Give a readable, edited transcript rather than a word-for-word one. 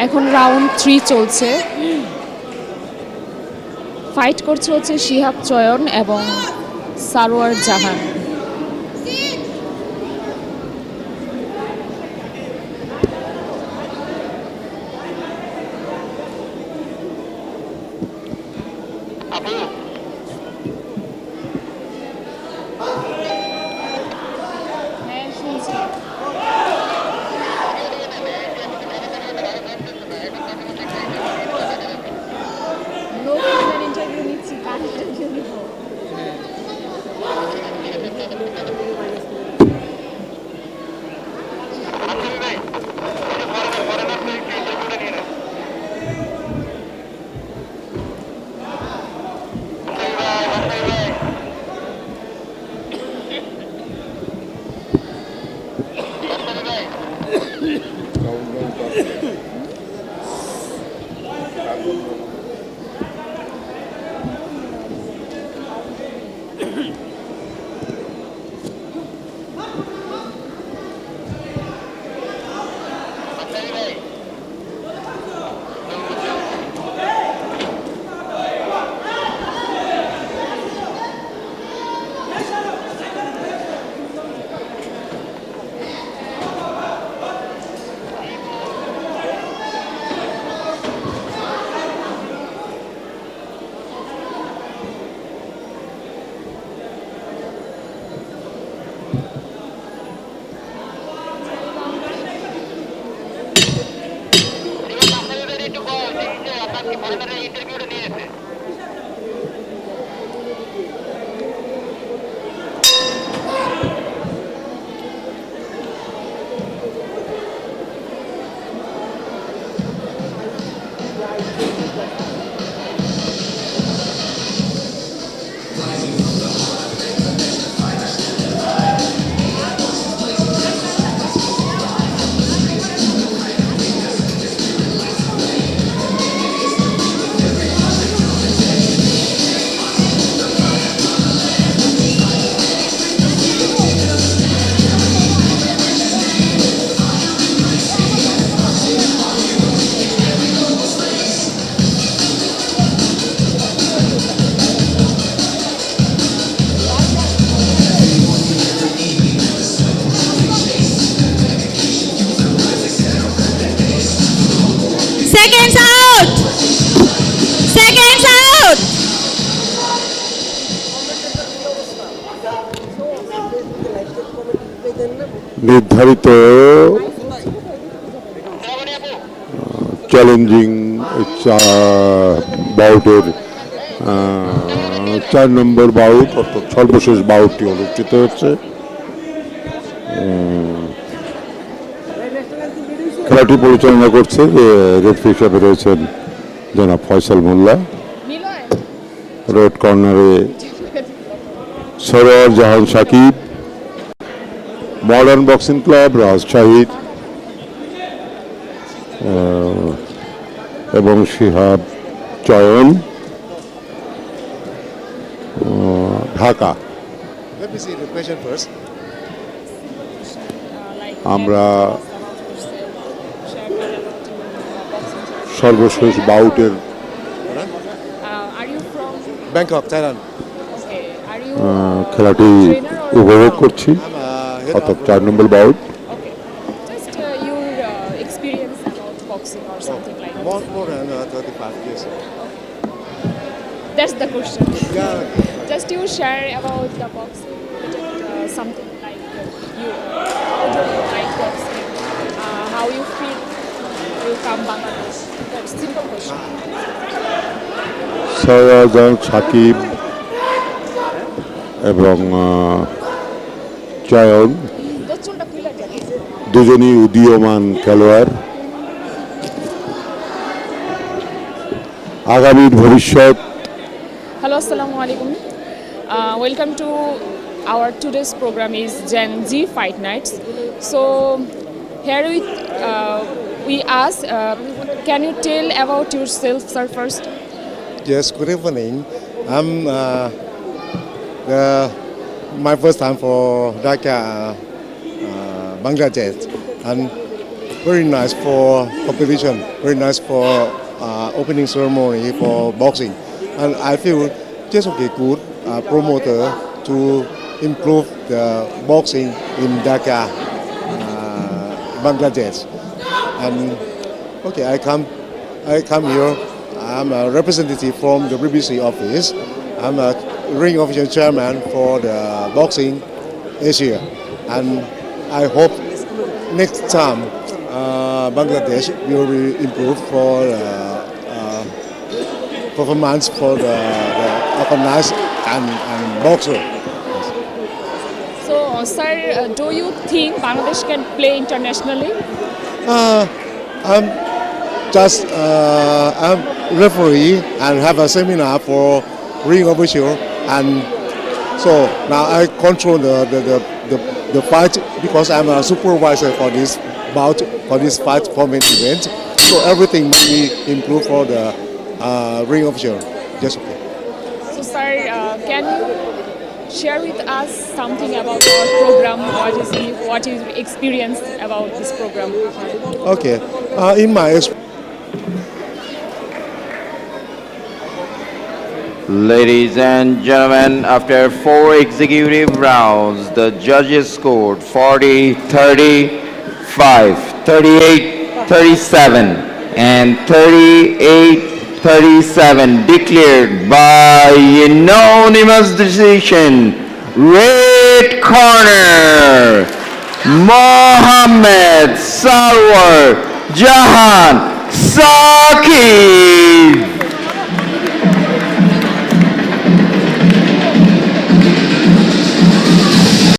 এখন রাউন্ড 3 চলছে। ফাইট করছে হচ্ছে শিহাব চয়ন এবং সারোয়ার জাহান। নির্ধারিত চ্যালেঞ্জিং বাউটের 4 নম্বর বাউট অর্থাৎ সর্বশেষ বাউটটি অনুষ্ঠিত হচ্ছে। খেলাটি পরিচালনা করছে রেফারি হিসাবে রয়েছেন জনাব ফয়সাল মোল্লা। রেড কর্নারে সরোয়ার জাহান সাকিব, মডার্ন বক্সিং ক্লাব রাজশাহীর এবং শিহাব চয়ন ঢাকা। আমরা সর্বশেষ বাউটের খেলাটি উপভোগ করছি, অর্থাৎ 4 নম্বর bout. More than 35 years. That's the question. Just you share about the boxing, something like you like boxing, how you feel you come Bangladesh. That's simple question. Sarwar Sakib এবং চয়ন দুজনই উদীয়মান খেলোয়াড়। আগামীর ভবিষ্যৎ। Hello, assalamu alaikum. Welcome to our today's program is Gen Z Fight Nights. So here we ask, can you tell about yourself, sir, first? Yes, good evening. I'm my first time for Dhaka, Bangladesh, and very nice for competition. Very nice for opening ceremony for boxing, and I feel just okay good promoter to improve the boxing in Dhaka, Bangladesh, and okay I come here. I'm a representative from the BBC office. I'm a ring official chairman for the boxing Asia, and I hope next time Bangladesh will be improved for performance for the organized and boxer. So, sir, do you think Bangladesh can play internationally? I'm just I'm referee and have a seminar for ring official, and so now I control the fight because I'm a supervisor for this bout for this fight format event. So everything must be improved for the ring official. Just okay. So, sir, can you share with us something about our program? What is experience about this program? Okay. In my Ladies and gentlemen, after 4 executive rounds, the judges scored 40, 35, 38, 37, and 38, 37 declared by unanimous decision. Red corner, Mohammed Sarwar Jahan Saqib.